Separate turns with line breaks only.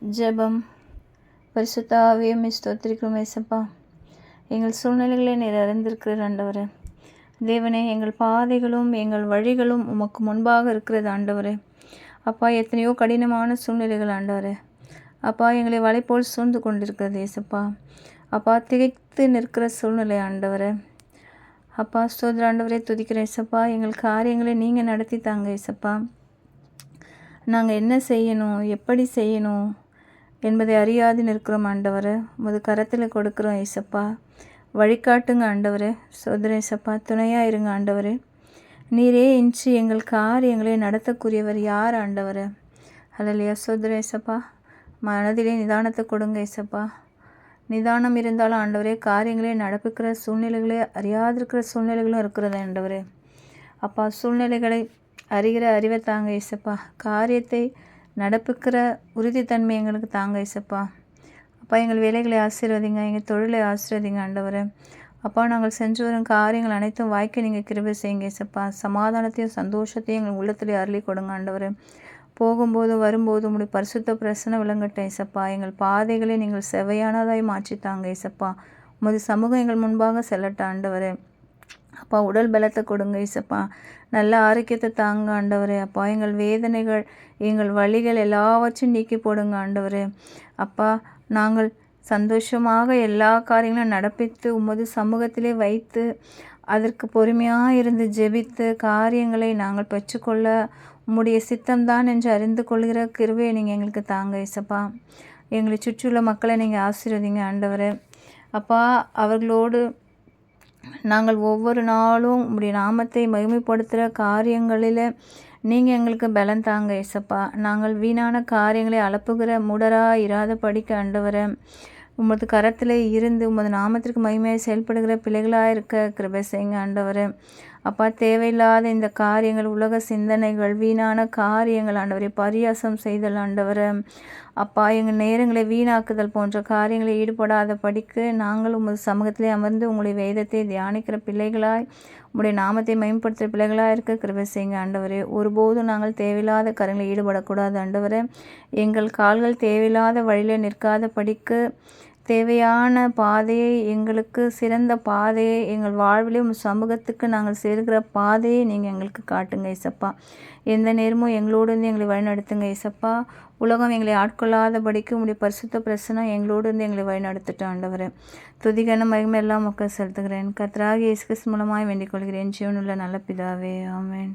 ஜெபம். பரிசுத்த ஆவியே ஸ்தோத்திரிக்கிறோம் ஏசப்பா. எங்கள் சூழ்நிலைகளை நீர் அறிந்திருக்கிற ஆண்டவரே. தேவனே, எங்கள் பாதைகளும் எங்கள் வழிகளும் உமக்கு முன்பாக இருக்கிறது ஆண்டவரே. அப்பா, எத்தனையோ கடினமான சூழ்நிலைகள் ஆண்டவரே. அப்பா, எங்களை வலைப்போல் சூழ்ந்து கொண்டிருக்கிறது ஏசப்பா. அப்பா, திகைத்து நிற்கிற சூழ்நிலை ஆண்டவரே. அப்பா, ஸ்தோத்திர ஆண்டவரே, துதிக்கிற ஏசப்பா. எங்கள் காரியங்களை நீங்கள் நடத்தி தாங்க ஏசப்பா. நாங்கள் என்ன செய்யணும், எப்படி செய்யணும் என்பதை அறியாது நிற்கிறோம் ஆண்டவரே. உமது கரத்தில் கொடுக்குறோம் ஏசப்பா. வழிகாட்டுங்க ஆண்டவரே. சோதர ஏசப்பா, துணையாக இருங்க ஆண்டவரே. நீரே இன்று எங்கள் காரியங்களை நடத்தக்கூடியவர் யார் ஆண்டவரே? அல்லையா சோதர ஏசப்பா. மனதிலே நிதானத்தை கொடுங்க ஏசப்பா. நிதானம் இருந்தாலும் ஆண்டவரே, காரியங்களே நடப்பிக்கிற சூழ்நிலைகளே அறியாதிருக்கிற சூழ்நிலைகளும் இருக்கிறது ஆண்டவரே. அப்பா, சூழ்நிலைகளை அறிகிற அறிவை தாங்க ஏசப்பா. காரியத்தை நடப்புக்கிற உறுதித்தன்மை எங்களுக்கு தாங்க ஏசப்பா. அப்பா, எங்கள் வேலைகளை ஆசீர்வதிங்க, எங்கள் தொழிலை ஆசீர்வதிங்க ஆண்டவரே. அப்பா, நாங்கள் செஞ்சு வரும் காரியங்கள் அனைத்தும் வாய்க்க நீங்கள் கிருபை செய்யுங்க ஏசப்பா. சமாதானத்தையும் சந்தோஷத்தையும் எங்கள் உள்ளத்திலே அருளி கொடுங்க ஆண்டவரே. போகும்போது வரும்போது உங்களுடைய பரிசுத்த பிரசனை விளங்கட்டும் ஏசப்பா. எங்கள் பாதைகளை நீங்கள் செவையானதாய் மாற்றித்தாங்க ஏசப்பா. உமது சமூகம் எங்கள் முன்பாக செல்லட்ட ஆண்டவரே. அப்பா, உடல் பலத்தை கொடுங்க ஏசப்பா. நல்ல ஆரோக்கியத்தை தாங்க ஆண்டவரே. அப்பா, எங்கள் வேதனைகள் எங்கள் வழிகள் எல்லாவற்றையும் நீக்கி போடுங்க ஆண்டவரே. அப்பா, நாங்கள் சந்தோஷமாக எல்லா காரியங்களும் நடப்பித்து உமது சமூகத்திலே வைத்து அதற்கு பொறுமையாக இருந்து ஜெபித்து காரியங்களை நாங்கள் பெற்றுக்கொள்ள உம்முடைய சித்தம்தான் என்று அறிந்து கொள்கிற கிருபையை நீங்கள் எங்களுக்கு தாங்க ஏசப்பா. எங்களை சுற்றியுள்ள மக்களை நீங்கள் ஆசீர்வதிங்க ஆண்டவரே. அப்பா, அவர்களோடு நாங்கள் ஒவ்வொரு நாளும் உம்முடைய நாமத்தை மகிமைப்படுத்துகிற காரியங்களில் நீங்கள் எங்களுக்கு பலன் தாங்க ஏசப்பா. நாங்கள் வீணான காரியங்களை அலப்புகிற மூடராக இராத படிக்க ஆண்டவரே. உமது கரத்தில் இருந்து உமது நாமத்திற்கு மகிமையாக செயல்படுகிற பிள்ளைகளாக இருக்க கிருபை செய்யுங்க ஆண்டவரே. அப்பா, தேவையில்லாத இந்த காரியங்கள், உலக சிந்தனைகள், வீணான காரியங்கள் ஆண்டவரே, பரியாசம் செய்தல் ஆண்டவரே. அப்பா, எங்கள் நேரங்களை வீணாக்குதல் போன்ற காரியங்களை ஈடுபடாத படிக்கு நாங்கள் உமது சமூகத்திலே அமர்ந்து உங்களுடைய வேதத்தை தியானிக்கிற பிள்ளைகளாய் உங்களுடைய நாமத்தை மேம்படுத்துகிற பிள்ளைகளாக இருக்க கிருபை செய்யுங்க ஆண்டவரே. ஒருபோதும் நாங்கள் தேவையில்லாத காரியங்களில் ஈடுபடக்கூடாது ஆண்டவரே. எங்கள் கால்கள் தேவையில்லாத வழியில் நிற்காத படிக்கு தேவையான பாதையை, எங்களுக்கு சிறந்த பாதையை, எங்கள் வாழ்விலே சமூகத்துக்கு நாங்கள் சேர்க்கிற பாதையை நீங்கள் எங்களுக்கு காட்டுங்க ஏசப்பா. எந்த நேரமும் எங்களோடு இருந்து எங்களை வழிநடத்துங்க ஏசப்பா. உலகம் எங்களை ஆட்கொள்ளாதபடிக்கு உங்களுடைய பரிசுத்த பிரசனம் எங்களோடு இருந்து எங்களை வழிநடத்திட்டோம் ஆண்டவரே. துதிகன மகிமை எல்லாம் மக்கள் செலுத்துகிறேன். கர்த்தராகிய இயேசு கிறிஸ்து மூலமாய் வேண்டிக் கொள்கிறேன். ஜீவனுள்ள நல்ல பிதாவே, ஆமென்.